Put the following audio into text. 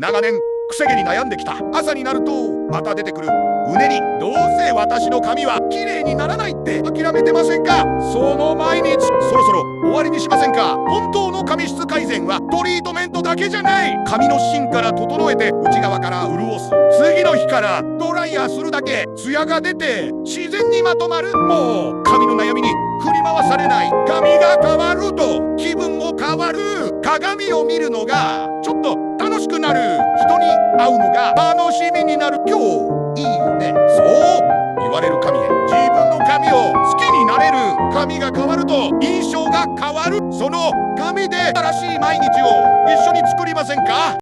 長年癖毛に悩んできた。朝になるとまた出てくるうねり。どうせ私の髪は綺麗にならないって諦めてませんか？その毎日そろそろ終わりにしませんか？本当の髪質改善はトリートメントだけじゃない。髪の芯から整えて内側から潤す。次の日からドライヤーするだけツヤが出て自然にまとまる。もう髪の悩みに振り回されない。髪が変わると気分も変わる。鏡を見るのがちょっと楽しくなる。人に会うのが楽しみになる。今日いいね、そう言われる髪へ自分の髪を好きになれる。髪が変わると印象が変わる。その髪で新しい毎日を一緒に作りませんか？